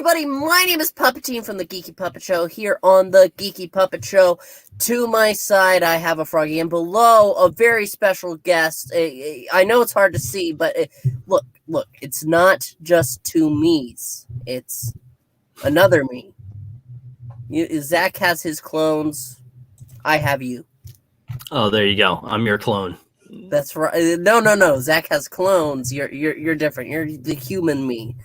everybody, my name is Puppetine from the Geeky Puppet Show here on the Geeky Puppet Show. To my side, I have a Froggy, and below, a very special guest. I know it's hard to see, but look, it's not just two me's. It's another me. Zach has his clones. I have you. Oh, there you go. I'm your clone. That's right. No. Zach has clones. You're different. You're the human me.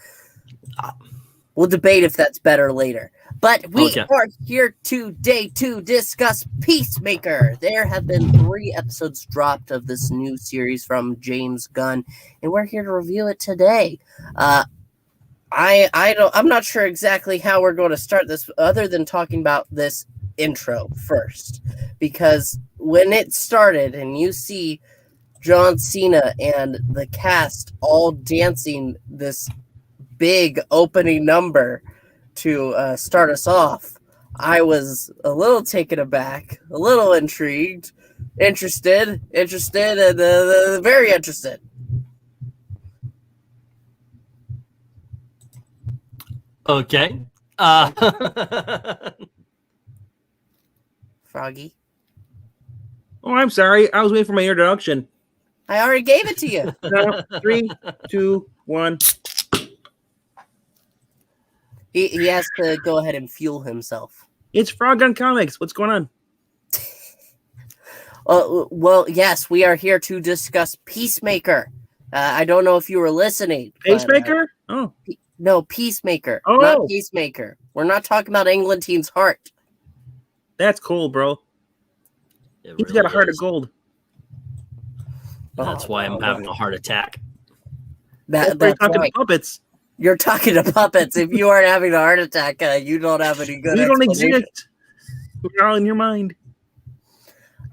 We'll debate if that's better later. But we are here today to discuss Peacemaker. There have been 3 episodes dropped of this new series from James Gunn, and we're here to review it today. I'm not sure exactly how we're going to start this, other than talking about this intro first, because when it started and you see John Cena and the cast all dancing this big opening number to start us off, I was a little taken aback, a little intrigued, interested, and very interested. Okay. Froggy? Oh, I'm sorry. I was waiting for my introduction. I already gave it to you. No, 3, 2, 1. He has to go ahead and fuel himself. It's Frog on Comics. What's going on? Well, yes, we are here to discuss Peacemaker. I don't know if you were listening. Peacemaker? No, Peacemaker. Oh. Not Peacemaker. We're not talking about Englantine's heart. That's cool, bro. He's got a heart of gold. That's why I'm having a heart attack. That's talking right. puppets. You're talking to puppets. If you aren't having a heart attack, you don't have any good. We don't exist. We're all in your mind.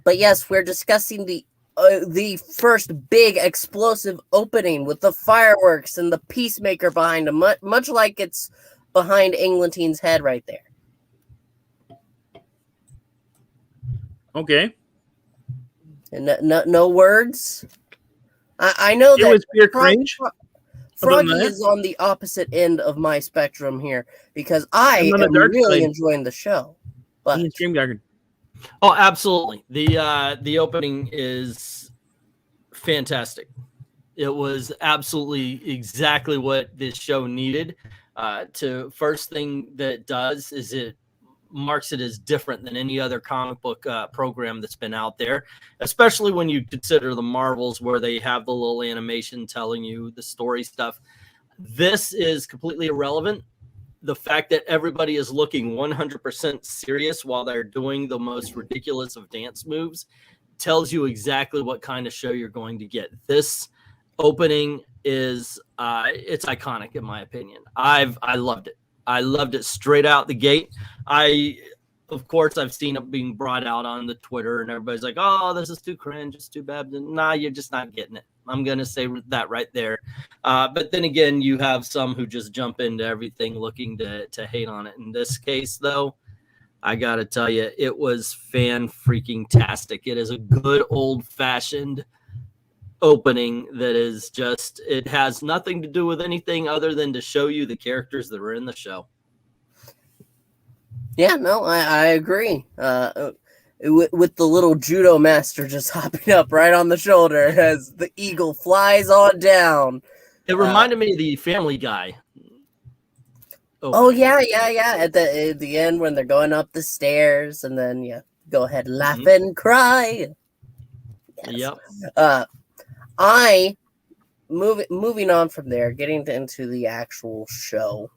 But yes, we're discussing the first big explosive opening with the fireworks and the Peacemaker behind him, much like it's behind Englantine's head right there. Okay. And no words. I know that it was pure cringe. Froggy is on the opposite end of my spectrum here, because I am really enjoying the show. But oh, absolutely. The opening is fantastic. It was absolutely exactly what this show needed. First thing that it does is it marks it as different than any other comic book program that's been out there, especially when you consider the Marvels, where they have the little animation telling you the story stuff. This is completely irrelevant. The fact that everybody is looking 100% serious while they're doing the most ridiculous of dance moves tells you exactly what kind of show you're going to get. This opening is it's iconic, in my opinion. I loved it. I loved it straight out the gate. Of course, I've seen it being brought out on the Twitter, and everybody's like, oh, this is too cringe. It's too bad. Nah, you're just not getting it. I'm going to say that right there. But then again, you have some who just jump into everything looking to hate on it. In this case, though, I got to tell you, it was fan-freaking-tastic. It is a good old-fashioned opening that is just, it has nothing to do with anything other than to show you the characters that are in the show. Yeah, no, I agree. With the little judo master just hopping up right on the shoulder as the eagle flies on down. It reminded me of the Family Guy. Oh yeah. At the end when they're going up the stairs, and then go ahead, laugh and cry. Yes. Yep. Moving on from there, getting into the actual show.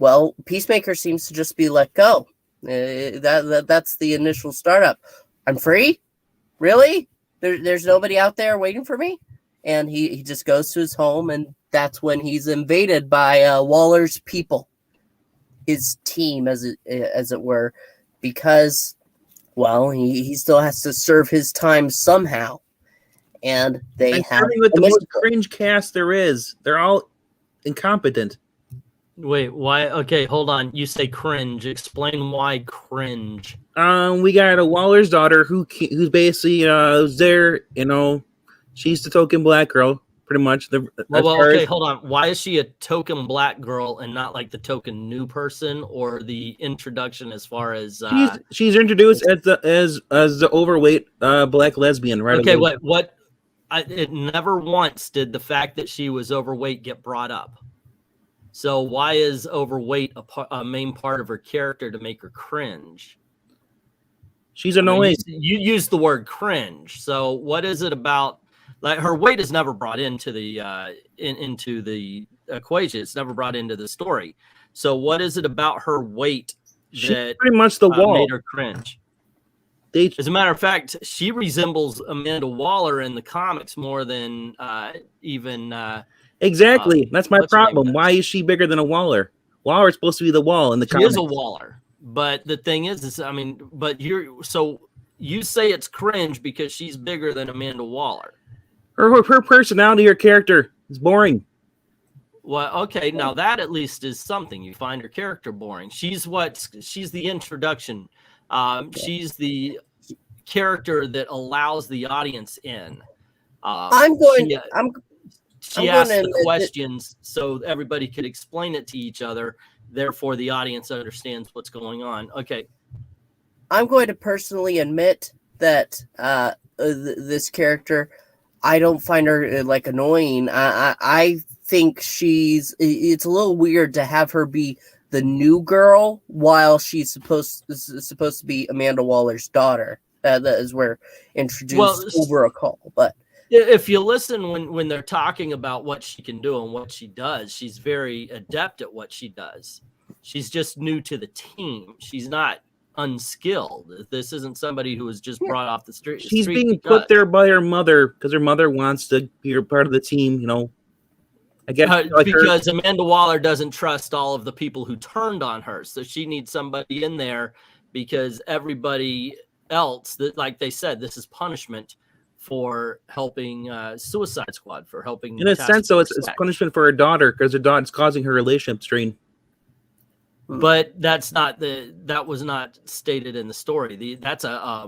Well, Peacemaker seems to just be let go. That's the initial startup. I'm free? Really? There's nobody out there waiting for me? And he just goes to his home, and that's when he's invaded by Waller's people, his team, as it were, because, well, he still has to serve his time somehow. And they have with the most cringe cast there is. They're all incompetent. Wait, why? Okay, hold on. You say cringe. Explain why cringe. We got a Waller's daughter who's basically was there. She's the token black girl. pretty much. Okay, hold on. Why is she a token black girl and not like the token new person or the introduction as far as she's introduced as the overweight black lesbian, right? Okay, away. It never once did the fact that she was overweight get brought up. So why is overweight a main part of her character to make her cringe? She's annoying. You used the word cringe. So what is it about? Like, her weight is never brought into the into the equation. It's never brought into the story. So what is it about her weight that pretty much the wall made her cringe? As a matter of fact, she resembles Amanda Waller in the comics more than even. Exactly. That's my problem. Why is she bigger than a Waller? Waller is supposed to be the wall in the comics. She is a Waller. But the thing is I mean, but you say it's cringe because she's bigger than Amanda Waller. Her personality, her character is boring. Well, okay, now that at least is something. You find her character boring. She's the introduction. She's the character that allows the audience in. She asked the questions so everybody could explain it to each other. Therefore, the audience understands what's going on. Okay. I'm going to personally admit that this character, I don't find her like annoying. I think it's a little weird to have her be the new girl while she's supposed to be Amanda Waller's daughter. That is where introduced over a call. But if you listen when they're talking about what she can do and what she does, she's very adept at what she does. She's just new to the team. She's not unskilled. This isn't somebody who was just brought off the street. She's being put there by her mother because her mother wants to be a part of the team, I guess because Amanda Waller doesn't trust all of the people who turned on her. So she needs somebody in there because everybody else, like they said, this is punishment for helping Suicide Squad, for helping. In a sense, though, it's punishment for her daughter because her daughter's causing her relationship strain. But that was not stated in the story. That's a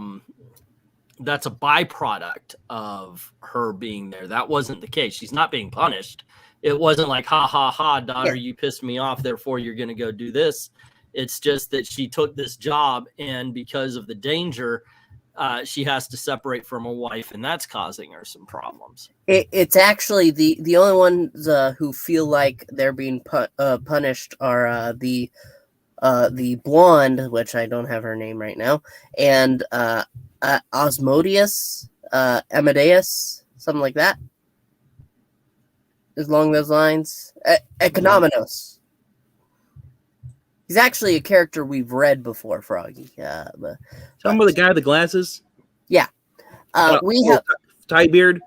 byproduct of her being there. That wasn't the case. She's not being punished. It wasn't like, ha, ha, ha, daughter, you pissed me off, therefore you're going to go do this. It's just that she took this job, and because of the danger, she has to separate from her wife, and that's causing her some problems. It's actually the only ones who feel like they're being punished are the blonde, which I don't have her name right now, and Osmodeus, Amadeus, something like that. Along those lines, Econominos. He's actually a character we've read before, Froggy. Talking about the guy with the glasses? Yeah. We have Diebeard.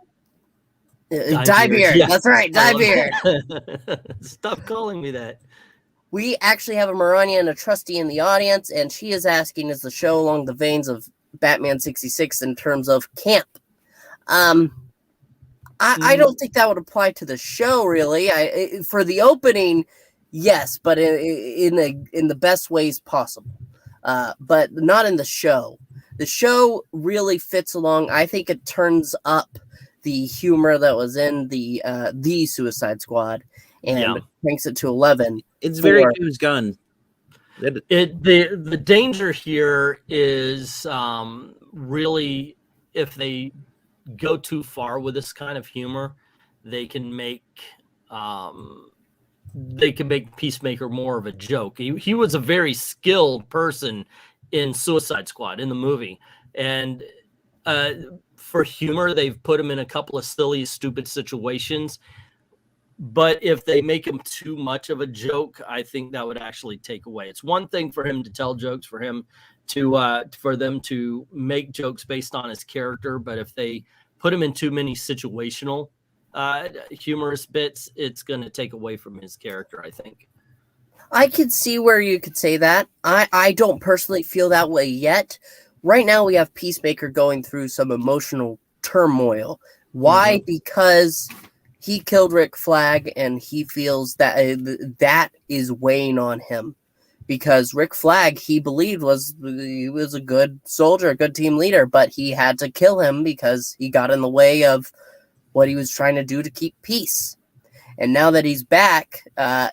Diebeard. Yeah. That's right, Diebeard. Stop calling me that. We actually have a Marania and a trustee in the audience, and she is asking, is the show along the veins of Batman 66 in terms of camp? I don't think that would apply to the show, really. For the opening, yes, but in the best ways possible. But not in the show. The show really fits along. I think it turns up the humor that was in the Suicide Squad and cranks it to 11. It's very James Gunn. The danger here is really if they go too far with this kind of humor, they can make Peacemaker more of a joke. He was a very skilled person in Suicide Squad in the movie, and for humor, they've put him in a couple of silly, stupid situations. But if they make him too much of a joke, I think that would actually take away. It's one thing for him to tell jokes, for him to for them to make jokes based on his character, but if they put him in too many situational humorous bits, it's going to take away from his character, I think. I could see where you could say that. I don't personally feel that way yet. Right now we have Peacemaker going through some emotional turmoil. Why? Because he killed Rick Flag, and he feels that that is weighing on him. Because Rick Flag, he believed he was a good soldier, a good team leader, but he had to kill him because he got in the way of what he was trying to do to keep peace. And now that he's back,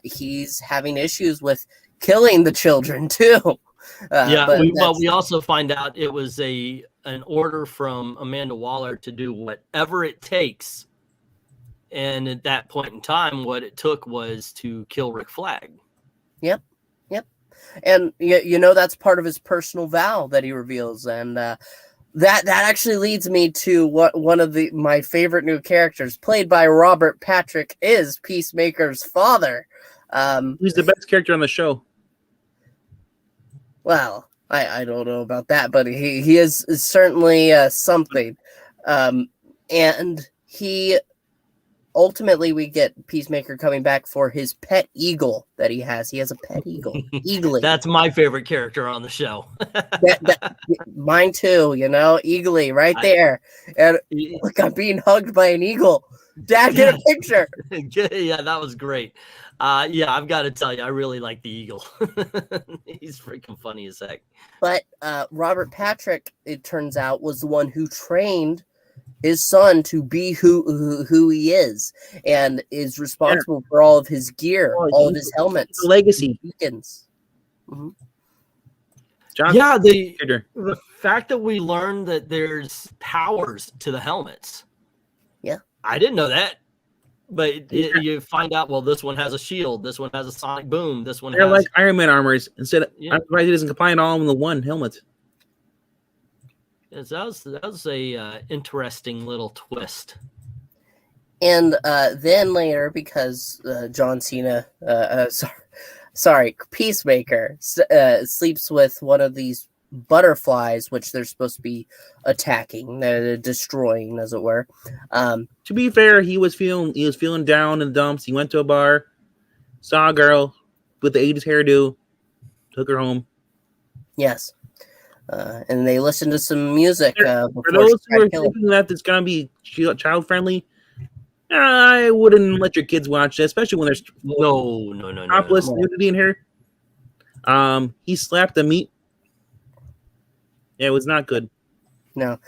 he's having issues with killing the children too. We also find out it was an order from Amanda Waller to do whatever it takes. And at that point in time, what it took was to kill Rick Flag. Yep. And that's part of his personal vow that he reveals, and that actually leads me to what one of my favorite new characters, played by Robert Patrick, is Peacemaker's father. He's the best character on the show. Well, I don't know about that, but he is certainly something. And he ultimately, we get Peacemaker coming back for his pet eagle that he has. He has a pet eagle. Eagly. That's my favorite character on the show. Mine too, Eagly right there. And look, I'm being hugged by an eagle. Dad, get a picture. Yeah, that was great. I've got to tell you, I really like the eagle. He's freaking funny as heck. But Robert Patrick, it turns out, was the one who trained his son to be who he is, and is responsible for all of his gear, all of his helmets, legacy beacons. Mm-hmm. The fact that we learned that there's powers to the helmets. Yeah, I didn't know that. But you find out, well, this one has a shield, this one has a sonic boom, this one they're like Iron Man armors. Instead of I'm surprised he doesn't combine all in the one helmet. Yes, that was a interesting little twist. And then later, because John Cena, Peacemaker sleeps with one of these butterflies, which they're supposed to be attacking, destroying, as it were. To be fair, he was feeling down in the dumps. He went to a bar, saw a girl with the 80s hairdo, took her home. Yes. And they listened to some music. For those who are thinking that it's going to be child friendly, I wouldn't let your kids watch it, especially when there's no topless nudity in here. He slapped the meat. Yeah, it was not good. No,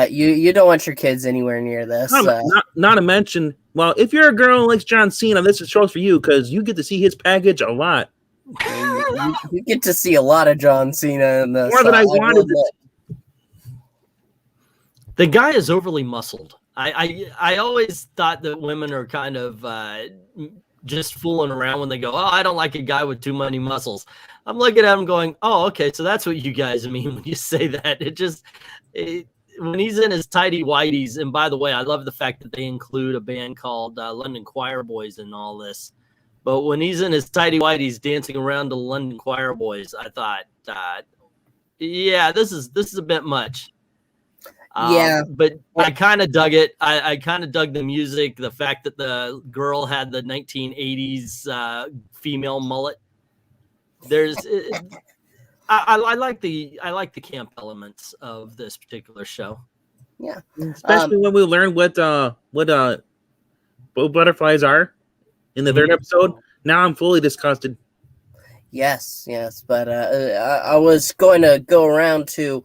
you don't want your kids anywhere near this. Not to mention, well, if you're a girl who likes John Cena, this is show's for you because you get to see his package a lot. You get to see a lot of John Cena in this. More than I wanted. The guy is overly muscled. I always thought that women are kind of just fooling around when they go, I don't like a guy with too many muscles. I'm looking at him going, okay, so that's what you guys mean when you say that. When he's in his tighty whities, and by the way, I love the fact that they include a band called London Choir Boys in all this. But when he's in his tighty whities dancing around the London Choir Boys, I thought, this is a bit much. But I kind of dug it. I kind of dug the music, the fact that the girl had the 1980s female mullet. I like the camp elements of this particular show. Yeah, especially when we learn what butterflies are in the third episode. Now I'm fully disgusted. Yes, but I was going to go around to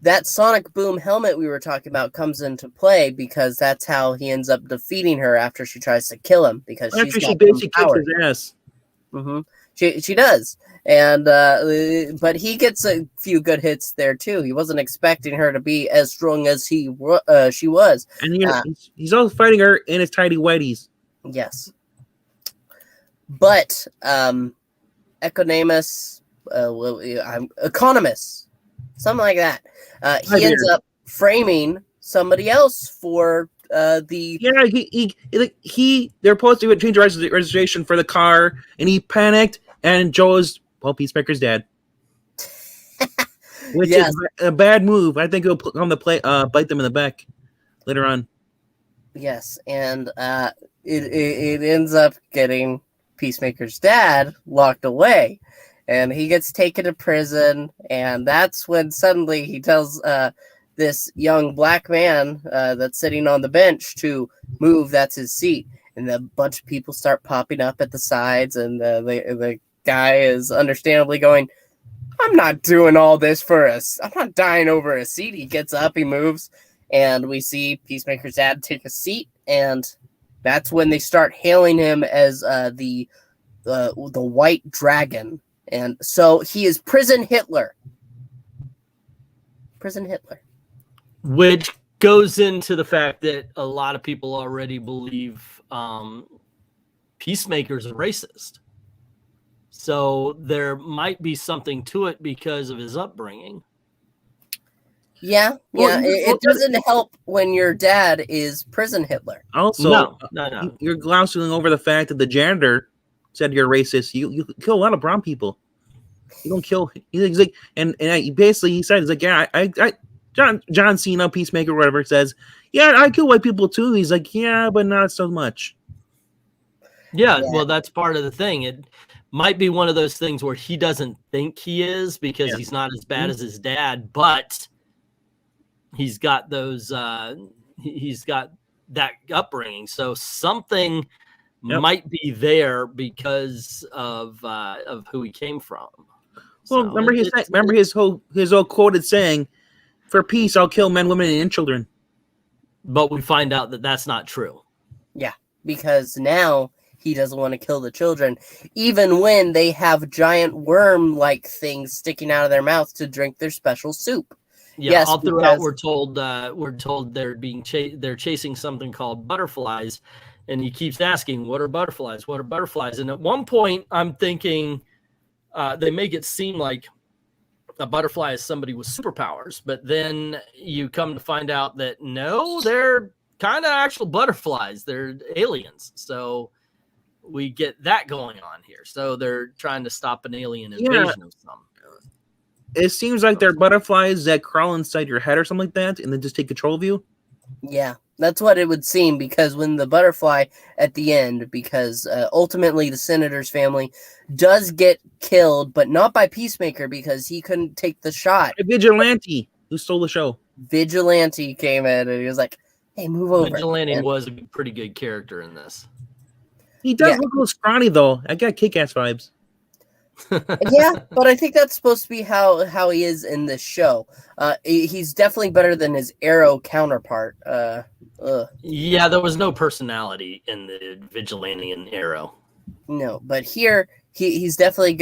that sonic boom helmet we were talking about comes into play because that's how he ends up defeating her after she tries to kill him because after she basically kicks his ass. Mm-hmm. She does, and but he gets a few good hits there too. He wasn't expecting her to be as strong as she was, and he's also fighting her in his tidy whities. Yes, but Economist, something like that. He ends up framing somebody else for they're supposed to change the registration for the car, and he panicked, and Joe's Peacemaker's dad, which is a bad move. I think it'll come to play, bite them in the back later on. Yes, and it ends up getting Peacemaker's dad locked away, and he gets taken to prison, and that's when suddenly he tells this young black man that's sitting on the bench to move. That's his seat, and a bunch of people start popping up at the sides, and the guy is understandably going, I'm not doing all this for us. I'm not dying over a seat. He gets up, he moves, and we see Peacemaker's dad take a seat, and that's when they start hailing him as the White Dragon. And so he is Prison Hitler. Prison Hitler. Which goes into the fact that a lot of people already believe Peacemaker's a racist. So there might be something to it because of his upbringing. Yeah. It doesn't help when your dad is Prison Hitler. Also, no. You're glossing over the fact that the janitor said you're racist. You kill a lot of brown people. You don't kill. He's like, and basically he said, he's like, yeah, I John Cena, Peacemaker, whatever, says, yeah, I kill white people too. He's like, yeah, but not so much. Yeah, well, that's part of the thing. It might be one of those things where he doesn't think he is because he's not as bad as his dad, but he's got those. He's got that upbringing, so something might be there because of who he came from. Well, So remember his whole quoted saying, "For peace, I'll kill men, women, and children." But we find out that that's not true. Yeah, because now he doesn't want to kill the children, even when they have giant worm-like things sticking out of their mouths to drink their special soup. Yeah, yes, all throughout we're told they're being they're chasing something called butterflies, and he keeps asking, "What are butterflies? What are butterflies?" And at one point, I'm thinking they make it seem like a butterfly is somebody with superpowers, but then you come to find out that no, they're kind of actual butterflies. They're aliens. So we get that going on here. So they're trying to stop an alien invasion of some. It seems like they're butterflies that crawl inside your head or something like that, and then just take control of you. Yeah, that's what it would seem, because when the butterfly at the end, because ultimately the senator's family does get killed, but not by Peacemaker because he couldn't take the shot. A vigilante who stole the show. Vigilante came in and he was like, "Hey, move over." Vigilante was a pretty good character in this. He does look a little scrawny though. I got kick-ass vibes. Yeah, but I think that's supposed to be how he is in this show. He's definitely better than his Arrow counterpart. Yeah, there was no personality in the Vigilante and Arrow. No, but here he's definitely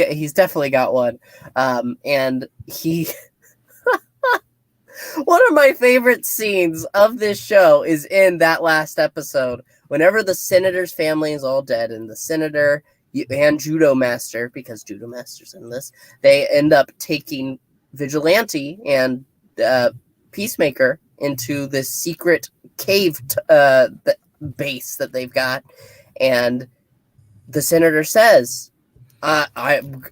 got one. And he one of my favorite scenes of this show is in that last episode. Whenever the senator's family is all dead and the senator and Judo Master, because Judo Master's in this, they end up taking Vigilante and Peacemaker into this secret cave base that they've got, and the senator says, I'm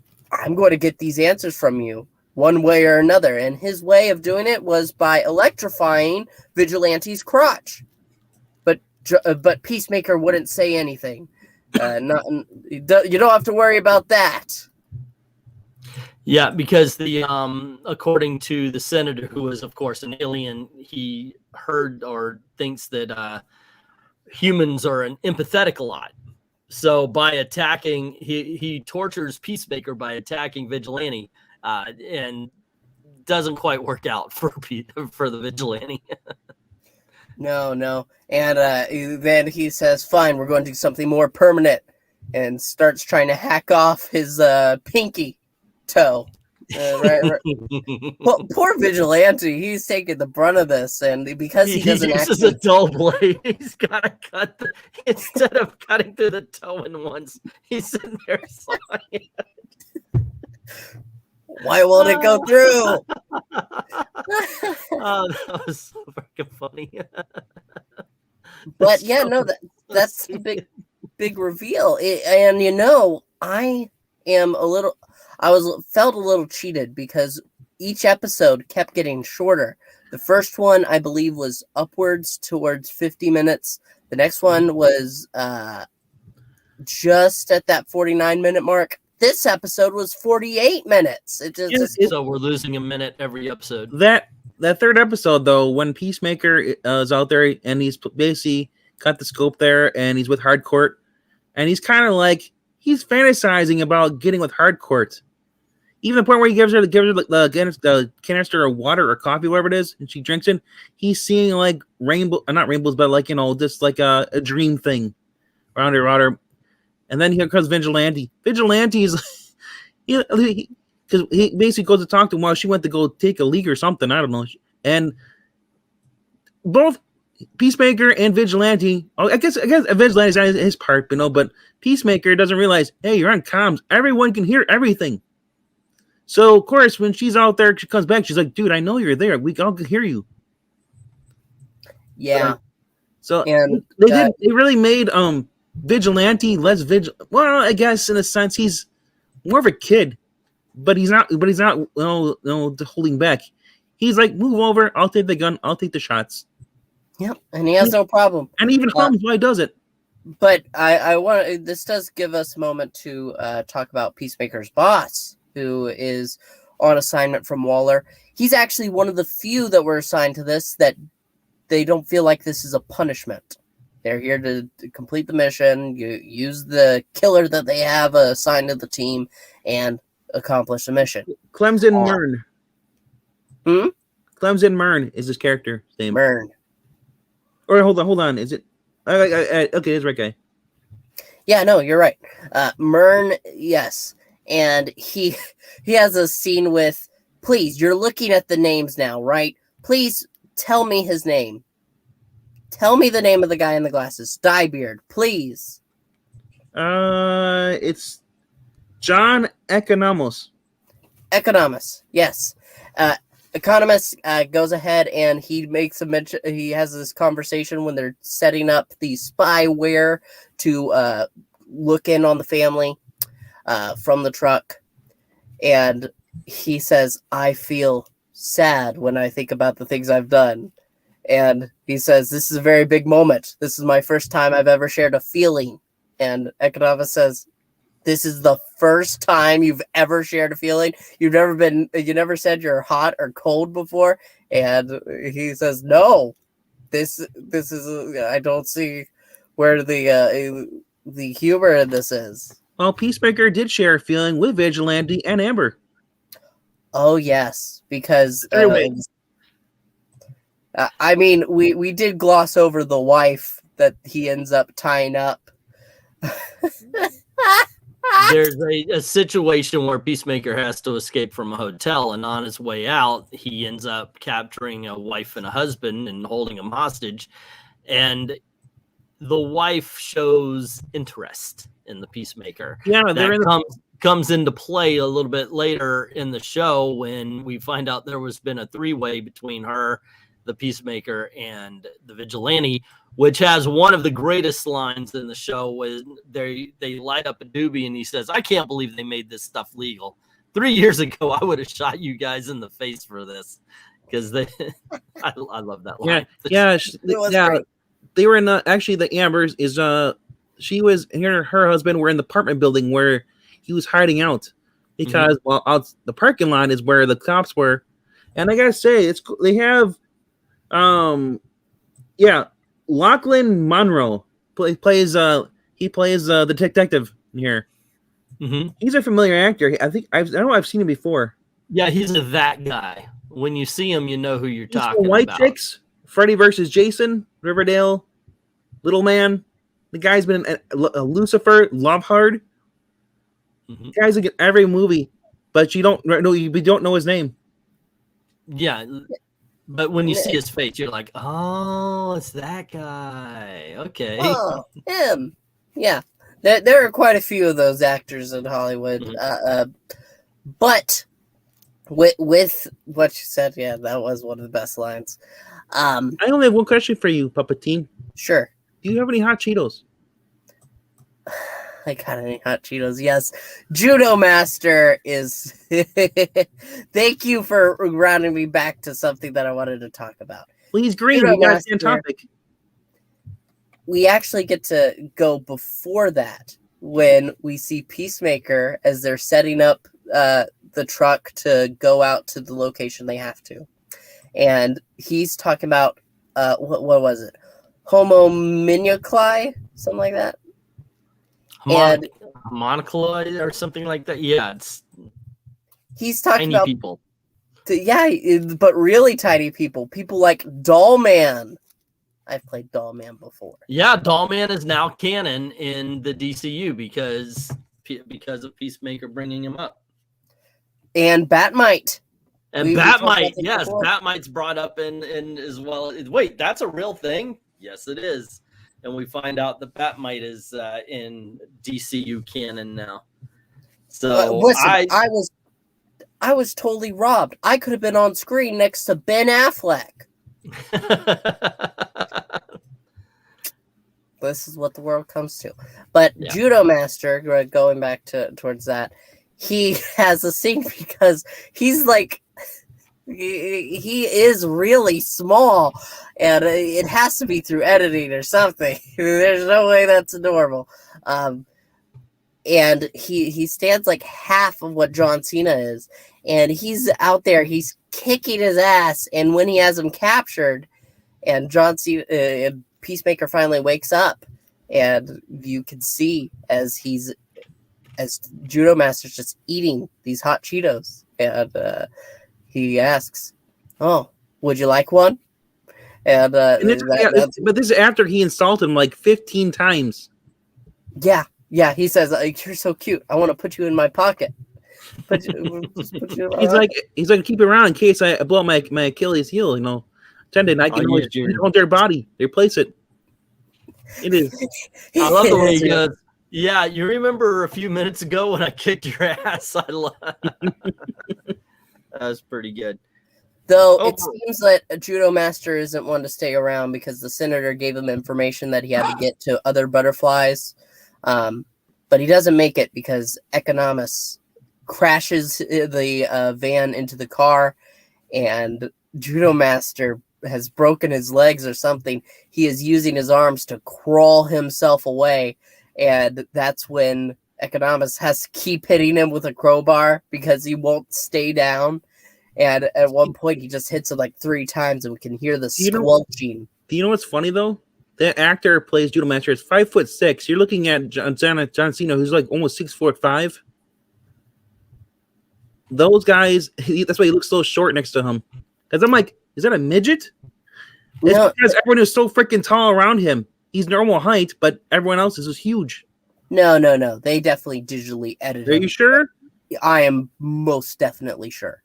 going to get these answers from you one way or another, and his way of doing it was by electrifying Vigilante's crotch, but Peacemaker wouldn't say anything. You don't have to worry about that. Yeah, because according to the senator, who is of course an alien, he heard or thinks that humans are empathetic a lot. So by attacking, he tortures Peacemaker by attacking Vigilante, and doesn't quite work out for the Vigilante. No. And then he says, "Fine, we're going to do something more permanent," and starts trying to hack off his pinky toe. Right. Well, poor Vigilante, he's taking the brunt of this, and because he doesn't uses a dull blade, he's got to cut instead of cutting through the toe in once. He's sitting there sawing it. Why won't it go through? Oh, that was so freaking funny. But yeah, no, that's the big reveal. I felt a little cheated because each episode kept getting shorter. The first one, I believe, was upwards towards 50 minutes. The next one was just at that 49-minute mark. This episode was 48 minutes. So we're losing a minute every episode. That third episode, though, when Peacemaker is out there and he's basically got the scope there and he's with Hardcourt, and he's kind of like, he's fantasizing about getting with Hardcourt. Even the point where he gives her the canister of water or coffee, whatever it is, and she drinks it. He's seeing like not rainbows, but like just like a dream thing around her. And then here comes Vigilante. Vigilante is, because he basically goes to talk to him while she went to go take a leak or something. I don't know. And both Peacemaker and Vigilante, I guess Vigilante's on his part, but Peacemaker doesn't realize, hey, you're on comms. Everyone can hear everything. So, of course, when she's out there, she comes back. She's like, dude, I know you're there. We all can hear you. Yeah. So they really made Vigilante less vigilant. Well, I guess in a sense he's more of a kid, but he's not holding back. He's like, move over. I'll take the gun. I'll take the shots. Yep, and he has no problem. And even hums while he does it. But I want this does give us a moment to talk about Peacemaker's boss, who is on assignment from Waller. He's actually one of the few that were assigned to this that they don't feel like this is a punishment. They're here to complete the mission, use the killer that they have assigned to the team, and accomplish the mission. Clemson Mern. Clemson Mern is his character's name. Mern. Or hold on. Is it? Okay, it's right guy. Yeah, no, you're right. Mern, yes. And he has a scene with, please, you're looking at the names now, right? Please tell me his name. Tell me the name of the guy in the glasses. Diebeard, please. It's John Economos. Economos, yes. Economist goes ahead and he makes a mention. He has this conversation when they're setting up the spyware to look in on the family from the truck, and he says, "I feel sad when I think about the things I've done." And he says, "This is a very big moment. This is my first time I've ever shared a feeling." And Economist says, "This is the first time you've ever shared a feeling. You never said you're hot or cold before." And he says, "No, this is. I don't see where the humor in this is." Well, Peacemaker did share a feeling with Vigilante and Amber. Oh yes, because I mean, we did gloss over the wife that he ends up tying up. There's a situation where Peacemaker has to escape from a hotel, and on his way out, he ends up capturing a wife and a husband and holding them hostage. And the wife shows interest in the Peacemaker. Yeah, comes into play a little bit later in the show when we find out there was been a three-way between her, the Peacemaker, and the Vigilante, which has one of the greatest lines in the show when they light up a doobie and he says, "I can't believe they made this stuff legal. 3 years ago, I would have shot you guys in the face for this." Because I love that line. Yeah. They were in actually the Ambers is she was her husband were in the apartment building where he was hiding out because out the parking lot is where the cops were, and I gotta say they have Lachlan Monroe plays the detective here. Mm-hmm. He's a familiar actor. I know I've seen him before. Yeah, he's that guy. When you see him, you know who you're talking White about. Chicks, Freddy versus Jason, Riverdale, Little Man. The guy's been in Lucifer, Love Hard. Mm-hmm. The guy's in every movie, but you don't know his name. Yeah. But when you see his face, you're like, "Oh, it's that guy." Okay. Oh, him. Yeah. There are quite a few of those actors in Hollywood. Mm-hmm. But with what you said, yeah, that was one of the best lines. I only have one question for you, Puppetine. Sure. Do you have any hot Cheetos? I got any hot Cheetos? Yes. Judo Master is... Thank you for rounding me back to something that I wanted to talk about. Please, Green, we got a topic. We actually get to go before that when we see Peacemaker as they're setting up the truck to go out to the location they have to. And he's talking about, what was it? Homonuclei? Something like that? Monocloid or something like that. Yeah, He's talking Tiny about people. But really tiny people. People like Doll Man. I've played Doll Man before. Yeah, Doll Man is now canon in the DCU because of Peacemaker bringing him up. And Batmite. And Batmite, yes, Batmite's brought up in as well. Wait, that's a real thing? Yes, it is. And we find out that Batmite is in DCU canon now. So listen, I was totally robbed. I could have been on screen next to Ben Affleck. This is what the world comes to. But yeah. Judo Master, going back towards that, he has a scene because he's like, he is really small, and it has to be through editing or something. There's no way that's normal. And he stands like half of what John Cena is, and he's out there, he's kicking his ass, and when he has him captured, and John Cena and Peacemaker finally wakes up, and you can see as Judo Master's just eating these hot Cheetos, and he asks, "Oh, would you like one?" And but this is after he insulted him like 15 times. Yeah, he says, "You're so cute. I want to put you in my pocket." He's like, keep it around in case I blow my Achilles heel, tendon. I can always on their body, they replace it. It is. I love the way he goes. Yeah, you remember a few minutes ago when I kicked your ass? I love. That was pretty good. Though it seems that a Judo Master isn't one to stay around because the senator gave him information that he had to get to other butterflies. But he doesn't make it because Economos crashes the van into the car, and Judo Master has broken his legs or something. He is using his arms to crawl himself away, and that's when Economos has to keep hitting him with a crowbar because he won't stay down. And at one point, he just hits him like 3 times, and we can hear the squelching. Do you know what's funny though? That actor who plays Judo Master is 5'6". You're looking at John Cena, who's like almost 6'5". Those guys, that's why he looks so short next to him. Because I'm like, is that a midget? It's because everyone is so freaking tall around him. He's normal height, but everyone else is just huge. No. They definitely digitally edited him. Are you sure? I am most definitely sure.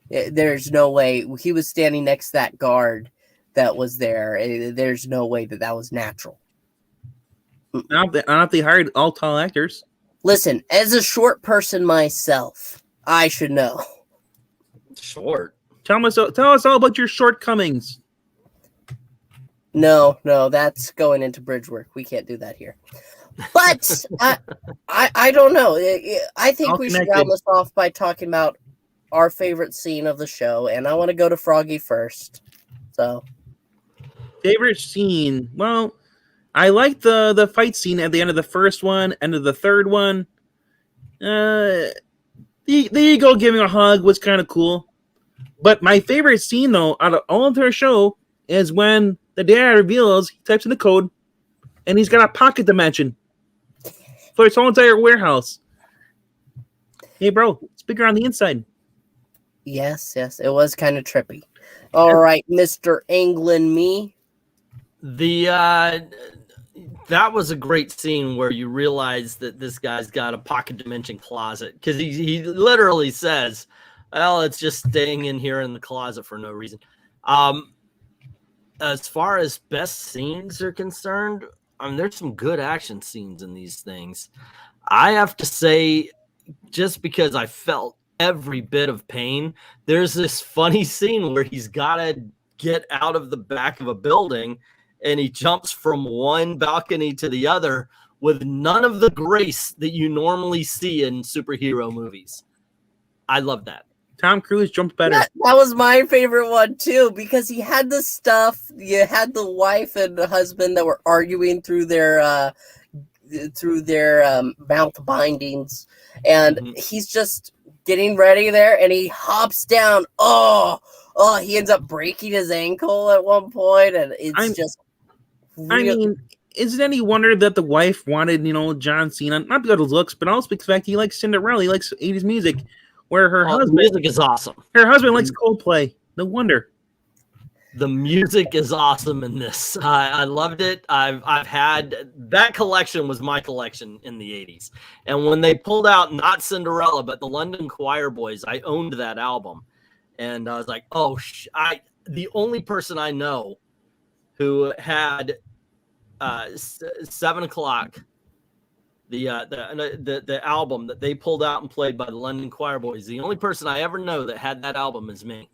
There's no way. He was standing next to that guard that was there. There's no way that was natural. Not they hired all tall actors. Listen, as a short person myself, I should know. Short. Tell us all about your shortcomings. No, that's going into bridge work. We can't do that here. But I don't know. I think we should round this off by talking about our favorite scene of the show, and I want to go to Froggy first. So, favorite scene? Well, I like the fight scene at the end of the first one, end of the third one. The Eagle giving a hug was kind of cool. But my favorite scene, though, out of all of their show, is when the dad reveals he types in the code, and he's got a pocket dimension for his whole entire warehouse. Hey, bro, it's bigger on the inside. Yes, it was kind of trippy. All right, Mr. England me. That was a great scene where you realize that this guy's got a pocket dimension closet, because he literally says, well, it's just staying in here in the closet for no reason. As far as best scenes are concerned, there's some good action scenes in these things. I have to say, just because I felt every bit of pain, there's this funny scene where he's got to get out of the back of a building, and he jumps from one balcony to the other with none of the grace that you normally see in superhero movies. I love that. Tom Cruise jumped better. That was my favorite one too, because he had the stuff. You had the wife and the husband that were arguing through their mouth bindings, and he's just getting ready there, and he hops down. Oh, he ends up breaking his ankle at one point, and it's is it any wonder that the wife wanted, John Cena, not because of his looks, but also because of the fact he likes Cinderella, he likes 80s music. where her The music is awesome. Her husband likes Coldplay. No wonder. The music is awesome in this. I loved it. I've had that collection was my collection in the 80s. And when they pulled out not Cinderella, but the London Choir Boys, I owned that album. And I was like, oh, the only person I know who had 7 o'clock, the album that they pulled out and played by the London Choir Boys, the only person I ever know that had that album is me.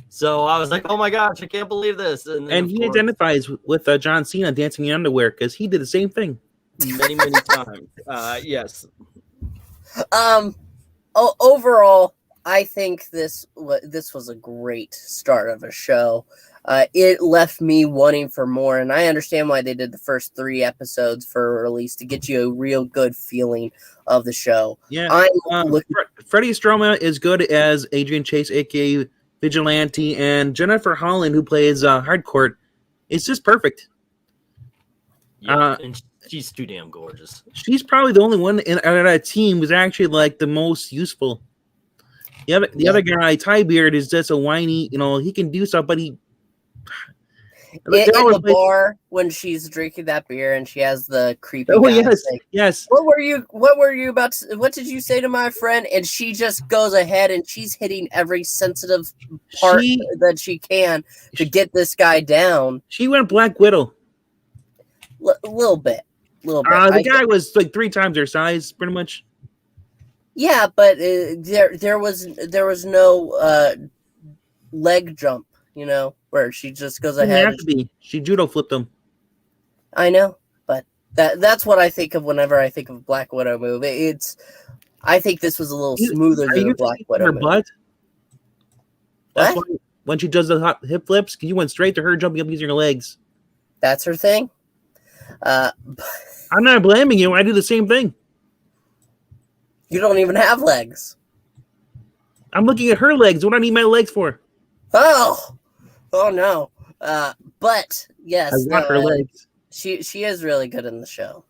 So I was like, oh my gosh, I can't believe this. And he identifies with John Cena dancing in underwear because he did the same thing. Many times. Yes. Overall, I think this was a great start of a show. It left me wanting for more, and I understand why they did the first 3 episodes for release to get you a real good feeling of the show. Yeah. Freddie Stroma is good as Adrian Chase, aka Vigilante, and Jennifer Holland, who plays Hardcourt, is just perfect. Yeah, and she's too damn gorgeous. She's probably the only one in that team who's actually like the most useful. The other guy, Ty Beard, is just a whiny. He can do stuff, but he. In the bar when she's drinking that beer and she has the creepy. Oh yes. What were you about? What did you say to my friend? And she just goes ahead and she's hitting every sensitive part that she can to get this guy down. She went Black Widow. Little bit. The guy was like 3 times her size, pretty much. Yeah, but there was no leg jump. Where she just goes ahead. She judo flipped him. I know, but that's what I think of whenever I think of Black Widow move. I think this was a little smoother than the Black Widow her move. Butt? That's what? why when she does the hip flips, you went straight to her jumping up using her legs. That's her thing. I'm not blaming you. I do the same thing. You don't even have legs. I'm looking at her legs. What do I need my legs for? Oh no. But yes, I want her legs. She is really good in the show.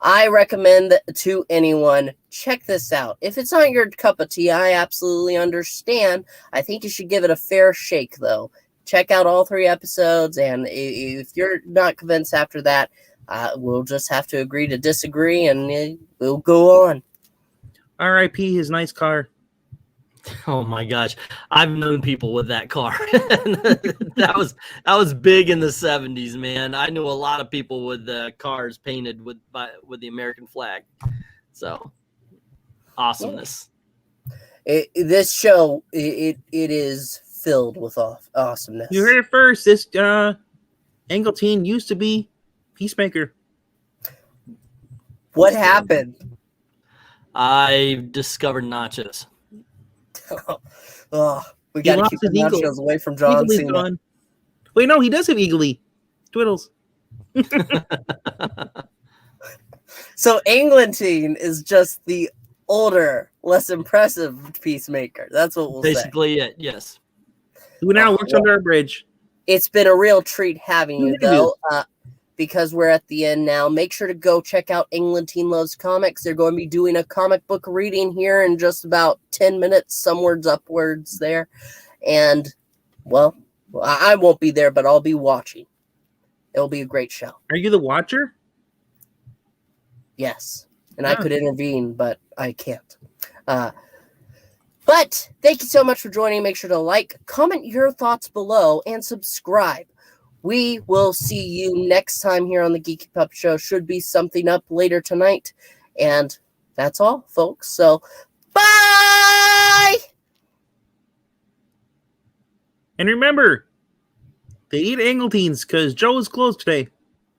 I recommend to anyone, check this out. If it's not your cup of tea, I absolutely understand. I think you should give it a fair shake, though. Check out all 3 episodes, and if you're not convinced after that, we'll just have to agree to disagree, and we'll go on. R.I.P. his nice car. Oh my gosh, I've known people with that car. that was big in the 70s, man. I knew a lot of people with cars painted with the American flag. So awesomeness. This show it is filled with awesomeness. You heard it first. This Angleton used to be Peacemaker. What happened? I discovered nachos. We got to keep the nachos away from John Cena. Gone. Wait, no, he does have eagly twiddles. So Angleton is just the older, less impressive Peacemaker. That's what we'll basically say. It. Yes. Who now works under a bridge. It's been a real treat having you, though. Because we're at the end now, make sure to go check out Angleton Loves Comics. They're going to be doing a comic book reading here in just about 10 minutes, somewheres upwards there. And, well, I won't be there, but I'll be watching. It'll be a great show. Are you the watcher? Yes. And I could intervene, but I can't. But thank you so much for joining. Make sure to like, comment your thoughts below, and subscribe. We will see you next time here on the Geeky Pup Show. Should be something up later tonight. And that's all, folks. So, bye! And remember, they eat Angletons because Joe is closed today.